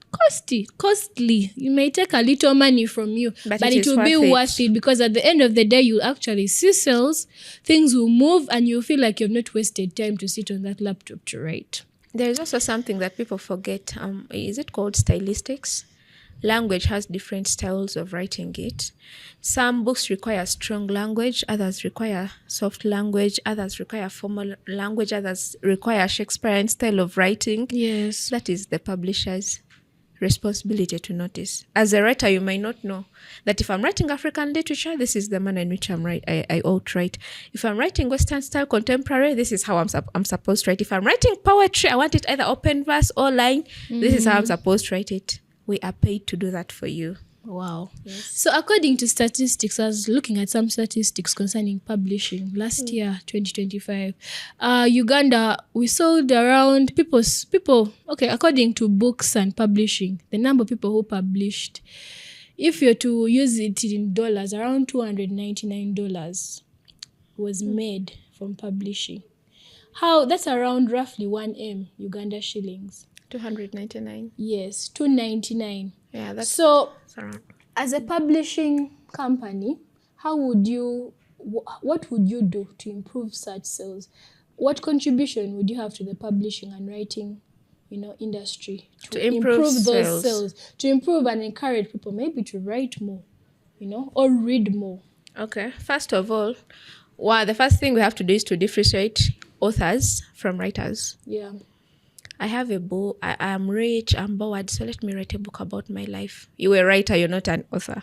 costly. You may take a little money from you, but it will be worth it, because at the end of the day, you'll actually see sales, things will move, and you'll feel like you've not wasted time to sit on that laptop to write. There is also something that people forget. Is it called stylistics? Language has different styles of writing it. Some books require strong language, others require soft language, others require formal language, others require Shakespearean style of writing. Yes. That is the publisher's responsibility to notice. As a writer, you may not know that if I'm writing African literature, this is the manner in which I ought to write. If I'm writing Western style contemporary, this is how I'm supposed to write. If I'm writing poetry, I want it either open verse or line. This is how I'm supposed to write it. We are paid to do that for you. Wow. Yes. So according to statistics, I was looking at some statistics concerning publishing. Last year, 2025, Uganda, we sold around according to books and publishing, the number of people who published, if you're to use it in dollars, around $299 was made from publishing. That's around roughly 1M Uganda shillings. 299. Yes, 299. Yeah, that's so. Around. As a publishing company, what would you do to improve such sales? What contribution would you have to the publishing and writing, industry to improve those sales, to improve and encourage people maybe to write more, or read more? Okay. First of all, the first thing we have to do is to differentiate authors from writers. Yeah. I have a book, I am rich, I'm bored, so let me write a book about my life. You're a writer, you're not an author.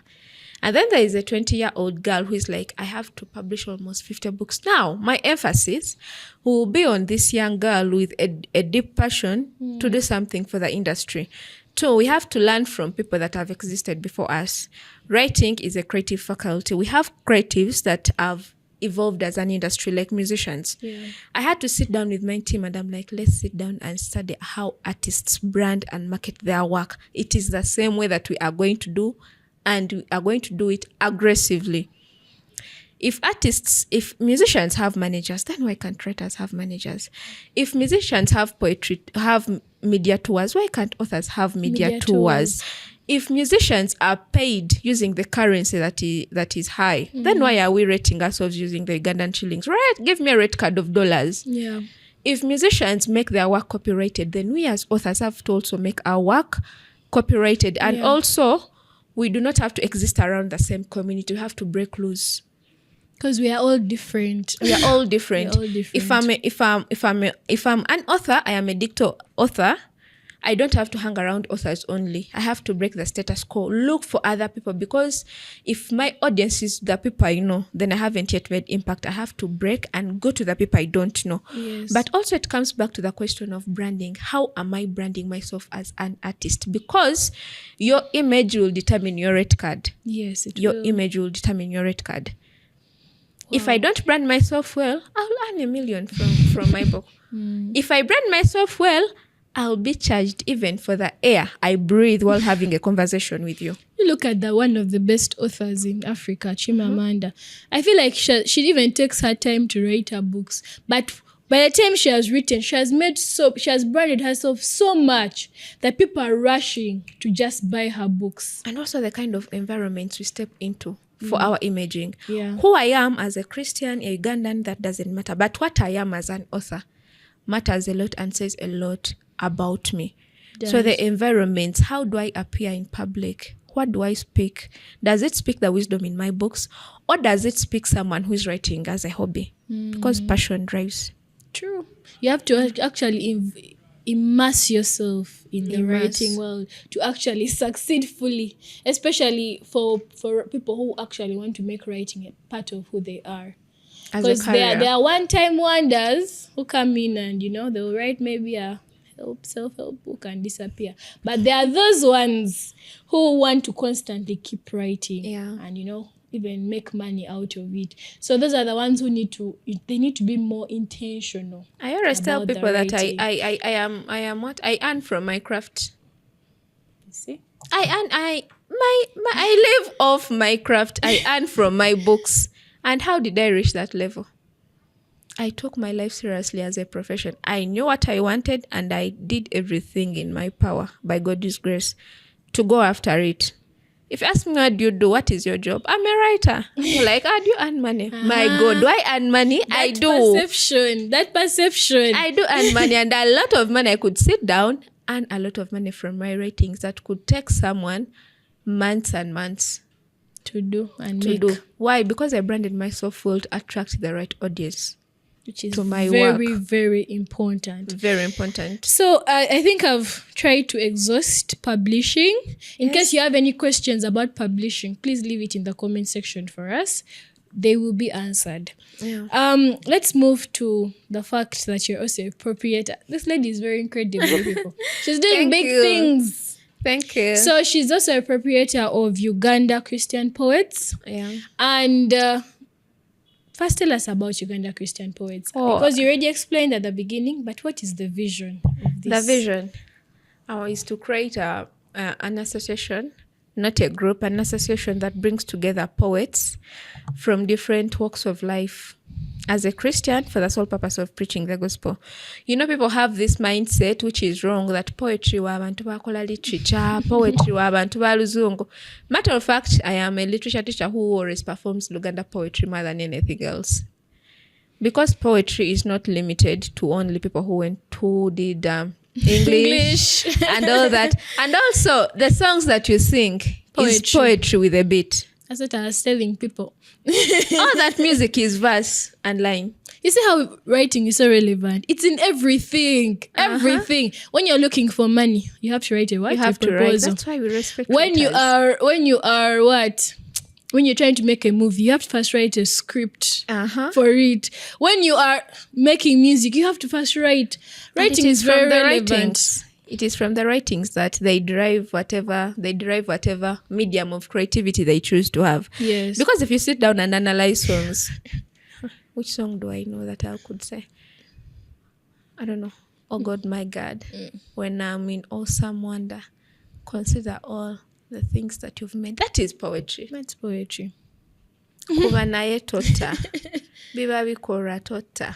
And then there is a 20-year-old girl who is like, I have to publish almost 50 books. Now, my emphasis will be on this young girl with a deep passion to do something for the industry, Two, we have to learn from people that have existed before us. Writing is a creative faculty. We have creatives that have evolved as an industry, like musicians. Yeah. I had to sit down with my team and I'm like, let's sit down and study how artists brand and market their work. It is the same way that we are going to do, and we are going to do it aggressively. If musicians have managers, then why can't writers have managers? If musicians have media tours, why can't authors have media tours? If musicians are paid using the currency that is high, then why are we rating ourselves using the Ugandan shillings? Right? Give me a rate card of dollars. Yeah. If musicians make their work copyrighted, then we as authors have to also make our work copyrighted. And also, we do not have to exist around the same community. We have to break loose. Because we are all different. We are all different. If I'm an author, I am a dictator author. I don't have to hang around authors only. I have to break the status quo. Look for other people, because if my audience is the people I know, then I haven't yet made impact. I have to break and go to the people I don't know. Yes. But also it comes back to the question of branding. How am I branding myself as an artist? Because your image will determine your rate card. Yes, Your image will determine your rate card. Wow. If I don't brand myself well, I'll earn $1 million from my book. If I brand myself well, I'll be charged even for the air I breathe while having a conversation with you. You look at one of the best authors in Africa, Chimamanda. I feel like she even takes her time to write her books. But by the time she has written, she has branded herself so much that people are rushing to just buy her books. And also the kind of environments we step into for our imaging. Yeah. Who I am as a Christian, a Ugandan, that doesn't matter. But what I am as an author matters a lot and says a lot about me. So the environments, how do I appear in public? What do I speak? Does it speak the wisdom in my books? Or does it speak someone who is writing as a hobby? Because passion drives. True. You have to actually immerse yourself in the writing world to actually succeed fully, especially for people who actually want to make writing a part of who they are. Because there are one-time wonders who come in and, they'll write maybe a self-help book and disappear. But there are those ones who want to constantly keep writing and, even make money out of it. So those are the ones who need to be more intentional. I always tell people that I am what I earn from my craft. You see? I live off my craft. I earn from my books. And how did I reach that level? I took my life seriously as a profession. I knew what I wanted and I did everything in my power, by God's grace, to go after it. If you ask me, what do you do? What is your job? I'm a writer. You're like, how do you earn money? My God, do I earn money? I do. That perception. I do earn money, and a lot of money. I could sit down and a lot of money from my writings that could take someone months and months to do. Why? Because I branded myself well to attract the right audience. Which is to my very, work. very important. Very important. So I think I've tried to exhaust publishing. In case you have any questions about publishing, please leave it in the comment section for us. They will be answered. Yeah. Let's move to the fact that you're also a proprietor. This lady is very incredible, people. She's doing big things. Thank you. So she's also a proprietor of Uganda Christian Poets. Yeah. And first, tell us about Uganda Christian Poets. Because you already explained at the beginning, but what is the vision of this? The vision is to create an association, not a group, an association that brings together poets from different walks of life. As a Christian, for the sole purpose of preaching the gospel. People have this mindset, which is wrong, that poetry wa abantu bakola literature, poetry wa abantu ba luzungu. Matter of fact, I am a literature teacher who always performs Luganda poetry more than anything else. Because poetry is not limited to only people who did English and all that. And also, the songs that you sing is poetry with a beat. That's what I was telling people. All that music is verse and line. You see how writing is so relevant? It's in everything. Everything. When you're looking for money, you have to write a what? You have to write. That's why we respect when you're trying to make a movie, you have to first write a script for it. When you are making music, you have to first write. Writing is very relevant. It is from the writings that they derive whatever medium of creativity they choose to have. Yes. Because if you sit down and analyze songs, which song do I know that I could say? I don't know. Oh God, my God. When I'm in awesome wonder, consider all the things that you've made. That is poetry. That's poetry. Kuba naye tota. Biba bikora tota.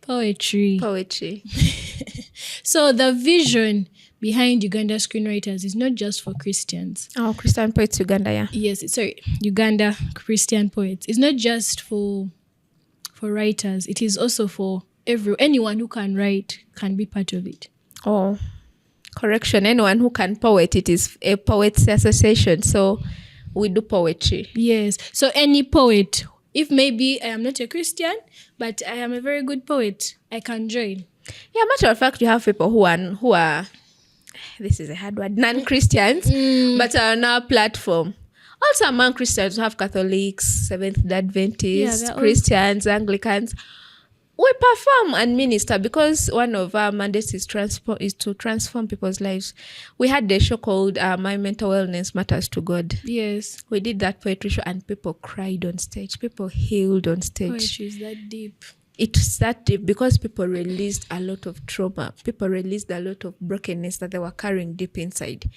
Poetry. So the vision behind Uganda screenwriters is not just for Christians. Oh, Christian poets Uganda, yeah. Yes, Uganda Christian poets. It's not just for writers. It is also for anyone who can write can be part of it. Oh, correction. Anyone who can poet. It is a poets association. So we do poetry. Yes. So any poet, if maybe I am not a Christian, but I am a very good poet, I can join. Yeah, matter of fact, you have people who are this is a hard word, non-Christians, but are on our platform. Also among Christians, we have Catholics, Seventh-day Adventists, Christians, Anglicans. We perform and minister because one of our mandates is to transform people's lives. We had a show called My Mental Wellness Matters to God. Yes. We did that poetry show and people cried on stage. People healed on stage. Poetry is that deep. It's that deep because people released a lot of trauma. People released a lot of brokenness that they were carrying deep inside.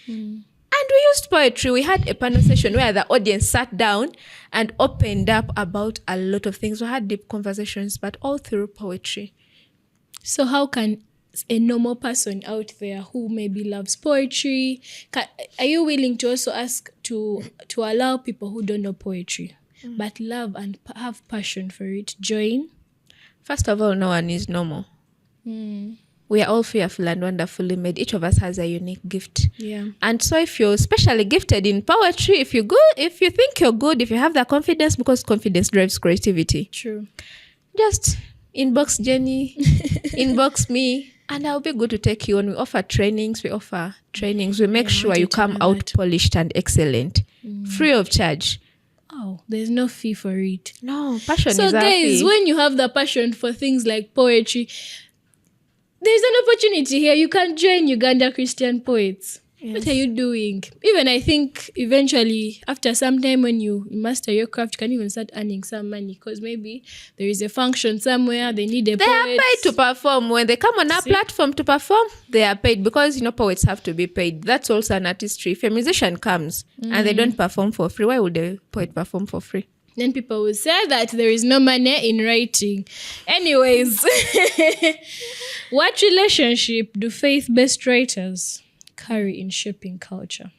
And we used poetry. We had a panel session where the audience sat down and opened up about a lot of things. We had deep conversations, but all through poetry. So how can a normal person out there who maybe loves poetry, are you willing to also ask to allow people who don't know poetry, but love and have passion for it, join? First of all, no one is normal. We are all fearful and wonderfully made. Each of us has a unique gift. Yeah. And so if you're especially gifted in poetry, if you think you're good, if you have that confidence, because confidence drives creativity. True. Just inbox Jenny, inbox me, and I'll be good to take you on. We offer trainings. We make sure you come out polished and excellent, free of charge. Oh, there's no fee for it. No, passion is so our guys, fee. when you have the passion for things like poetry, there's an opportunity here. You can join Uganda Christian Poets. Yes. What are you doing? Even I think eventually, after some time when you master your craft, you can even start earning some money because maybe there is a function somewhere, they need a poet. They are paid to perform. When they come on our platform to perform, they are paid because, poets have to be paid. That's also an artistry. If a musician comes and they don't perform for free, why would a poet perform for free? Then people will say that there is no money in writing. Anyways, what relationship do faith-based writers carry in shaping culture?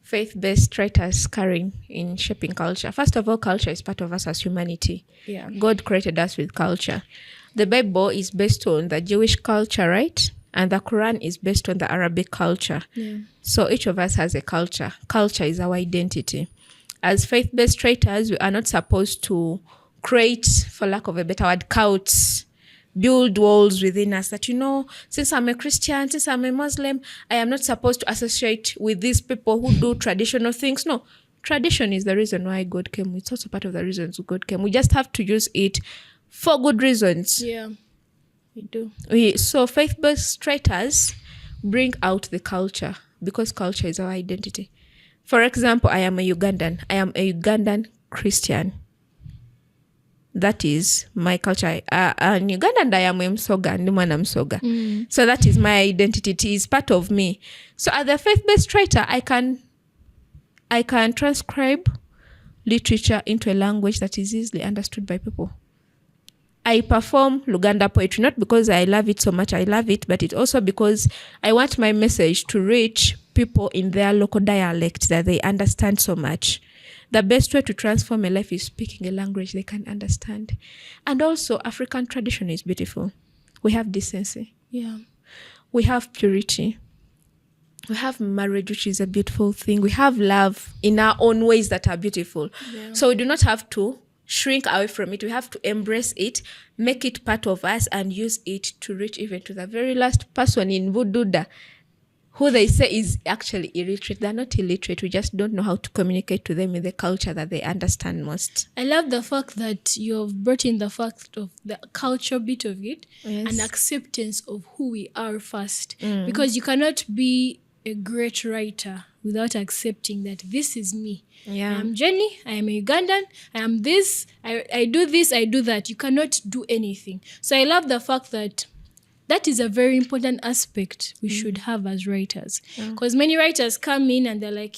Faith-based writers carrying in shaping culture. First of all, culture is part of us as humanity. Yeah. God created us with culture. The Bible is based on the Jewish culture, right? And the Quran is based on the Arabic culture. Yeah. So each of us has a culture. Culture is our identity. As faith-based writers, we are not supposed to create, for lack of a better word, cults, build walls within us that, since I'm a Christian, since I'm a Muslim, I am not supposed to associate with these people who do traditional things. No, tradition is the reason why God came. It's also part of the reasons God came. We just have to use it for good reasons. Yeah, we do. So faith-based writers bring out the culture because culture is our identity. For example, I am a Ugandan. I am a Ugandan Christian. That is my culture. In Uganda, I am Msoga, and Msoga. So that is my identity. It is part of me. So as a faith-based writer, I can transcribe literature into a language that is easily understood by people. I perform Luganda poetry, not because I love it so much, I love it, but it's also because I want my message to reach people in their local dialect that they understand so much. The best way to transform a life is speaking a language they can understand. And also, African tradition is beautiful. We have decency. Yeah. We have purity. We have marriage, which is a beautiful thing. We have love in our own ways that are beautiful. Yeah. So we do not have to shrink away from it. We have to embrace it, make it part of us, and use it to reach even to the very last person in Vududa who they say is actually illiterate. They're not illiterate. We just don't know how to communicate to them in the culture that they understand most. I love the fact that you've brought in the fact of the culture bit of it Yes. and acceptance of who we are first. Because you cannot be a great writer without accepting that this is me. Yeah. I am Jenny, I am a Ugandan, I am this, I do this, I do that. You cannot do anything. So I love the fact that that is a very important aspect we should have as writers. Because many writers come in and they're like,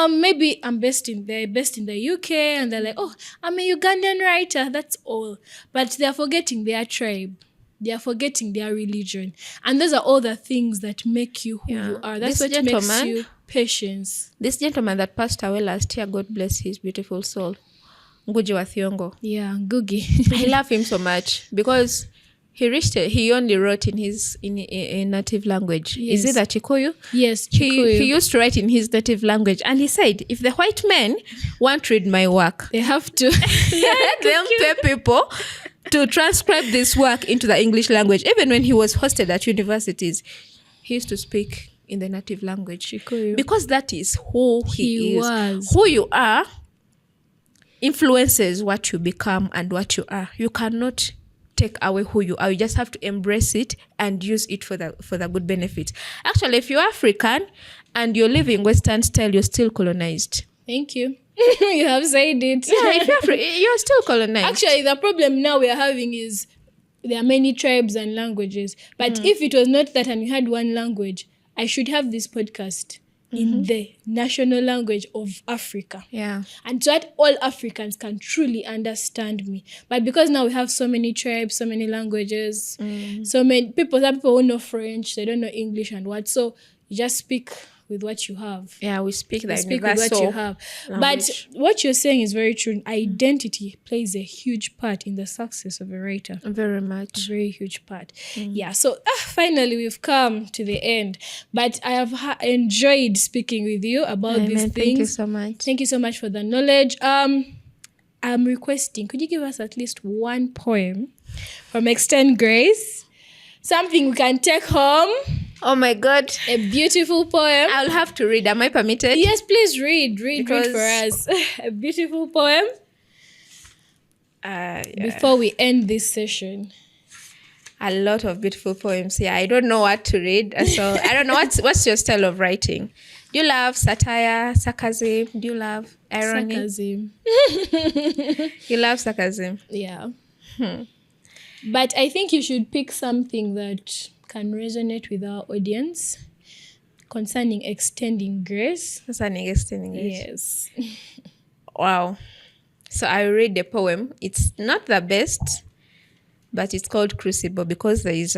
maybe they're based in the UK, and they're like, oh, I'm a Ugandan writer, that's all. But they're forgetting their tribe. They are forgetting their religion. And those are all the things that make you who you are. That's what makes you patience. This gentleman that passed away last year, God bless his beautiful soul, Ngugi wa Thiong'o. Yeah, Ngugi. I love him so much because he only wrote in his in native language. Yes. Is it that Chikuyu? Yes, Chikuyu. He used to write in his native language, and he said, if the white men want to read my work, They have to. let them pay people to transcribe this work into the English language. Even when he was hosted at universities, he used to speak in the native language. Chikuyu. Because that is who he is. was. Who you are influences what you become and what you are. You cannot take away who you are. You just have to embrace it and use it for the good benefit. Actually, if you're African and you're living Western style, you're still colonized. Thank you. You have said it. Yeah, if you're still colonized. Actually, the problem now we are having is there are many tribes and languages. But if it was not that and we had one language, I should have this podcast in the national language of Africa. Yeah. And so that all Africans can truly understand me. But because now we have so many tribes, so many languages, so many people, some people who know French, they don't know English and what. So you just speak with what you have. Yeah, we speak that Speak with what you have. language. But what you're saying is very true. Identity plays a huge part in the success of a writer. Very much. Very huge part. Yeah, so finally we've come to the end. But I have enjoyed speaking with you about these things. Thank you so much. Thank you so much for the knowledge. I'm requesting, could you give us at least one poem from Extend Grace? Something we can take home. Oh my God. A beautiful poem. I'll have to read. Am I permitted? Yes, please read Because- for us. A beautiful poem Yeah. before we end this session. A lot of beautiful poems. Yeah, I don't know what to read. So I don't know what's your style of writing. Do you love satire, sarcasm? Do you love irony? Sarcasm. You love sarcasm. Yeah. But I think you should pick something that can resonate with our audience concerning extending grace. That's an extending English. Yes. Wow. So I read the poem. It's not the best, but it's called Crucible because there is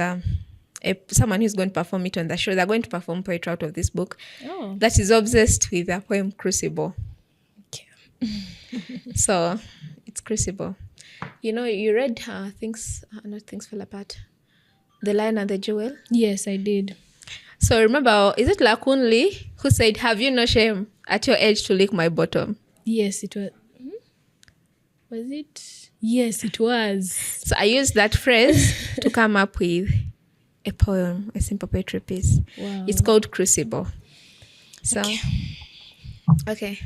someone who's going to perform it on the show. They're going to perform poetry out of this book Oh. that is obsessed with the poem Crucible. Okay. So it's Crucible. You know, you read not Things Fall Apart. The Lion and the Jewel. Yes, I did. So remember, is it Lakun Lee who said, have you no shame at your age to lick my bottom? Yes, it was. Was it? Yes, it was. So I used that phrase to come up with a poem, a simple poetry piece. Wow. It's called Crucible. So, okay.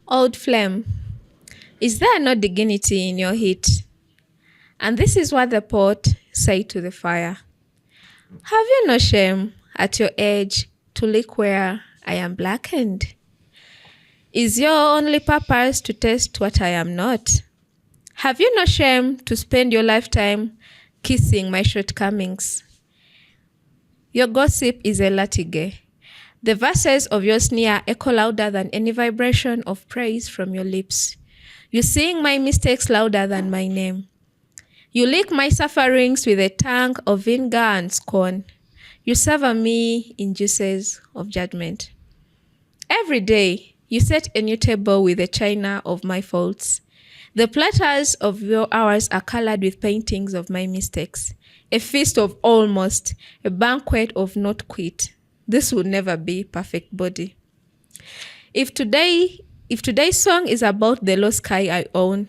Old flame, is there no dignity in your heat? And this is what the poet said to the fire. Have you no shame at your age to lick where I am blackened? Is your only purpose to test what I am not? Have you no shame to spend your lifetime kissing my shortcomings? Your gossip is a latige. The verses of your sneer echo louder than any vibration of praise from your lips. You sing my mistakes louder than my name. You lick my sufferings with a tongue of vinegar and scorn. You savor me in juices of judgment. Every day, you set a new table with a china of my faults. The platters of your hours are colored with paintings of my mistakes. A feast of almost, a banquet of not quit. This will never be perfect body. If today's song is about the low sky I own,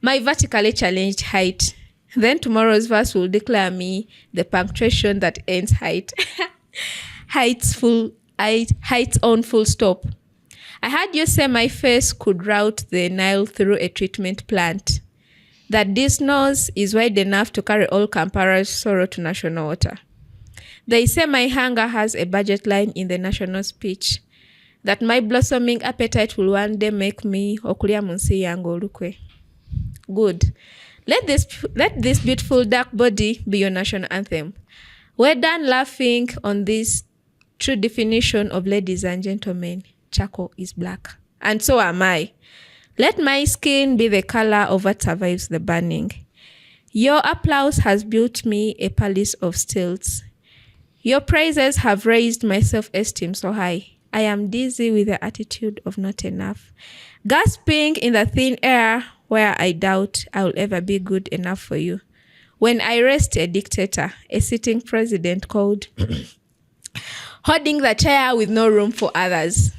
my vertically challenged height, then tomorrow's verse will declare me the punctuation that ends height. heights on full stop. I heard you say my face could route the Nile through a treatment plant. That this nose is wide enough to carry all Kampala's sorrow to national water. They say my hunger has a budget line in the national speech. That my blossoming appetite will one day make me okulia munsi yango olukwe. Good. Let this beautiful dark body be your national anthem. We're done laughing on this true definition of ladies and gentlemen. Charcoal is black. And so am I. Let my skin be the color of what survives the burning. Your applause has built me a palace of stilts. Your praises have raised my self-esteem so high. I am dizzy with the attitude of not enough. Gasping in the thin air where I doubt I will ever be good enough for you. When I rest a dictator, a sitting president called holding the chair with no room for others.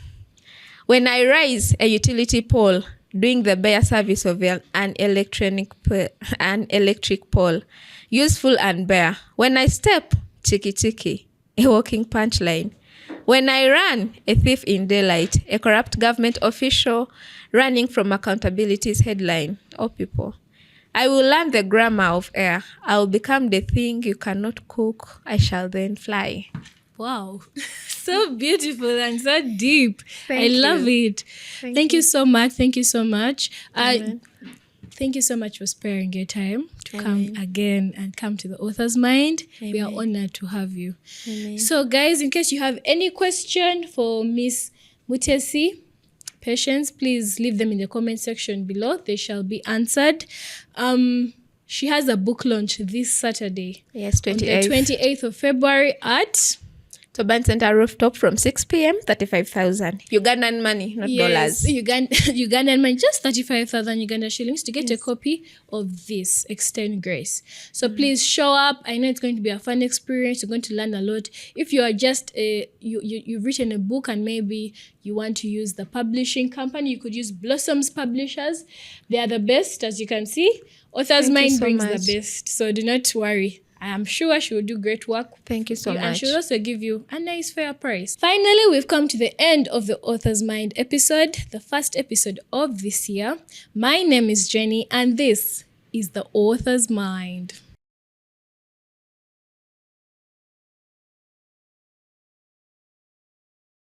When I rise a utility pole, doing the bare service of an electric pole, useful and bare. When I step, chiki, a walking punchline. When I run, a thief in daylight, a corrupt government official running from accountability's headline. Oh, people. I will learn the grammar of air. I will become the thing you cannot cook. I shall then fly. Wow. So beautiful and so deep. Thank you. Love it. Thank you so much. Thank you so much. Thank you so much for sparing your time to come again and come to the Author's Mind. Amen. We are honored to have you. Amen. So guys, in case you have any question for Miss Mutesi Patience, please leave them in the comment section below. They shall be answered. She has a book launch this Saturday. Yes, 28th. On the 28th of February at Toban Center rooftop from 6 p.m. 35,000 Ugandan money, not dollars. Ugandan money, just 35,000 Uganda shillings to get a copy of this Extend Grace. So please show up. I know it's going to be a fun experience. You're going to learn a lot. If you are just you've written a book and maybe you want to use the publishing company, you could use Blossoms Publishers. They are the best, as you can see. Author's Mind brings the best. So do not worry. I am sure she will do great work. Thank you so much. And she'll also give you a nice fair price. Finally, we've come to the end of the Author's Mind episode, the first episode of this year. My name is Jenny, and this is the Author's Mind.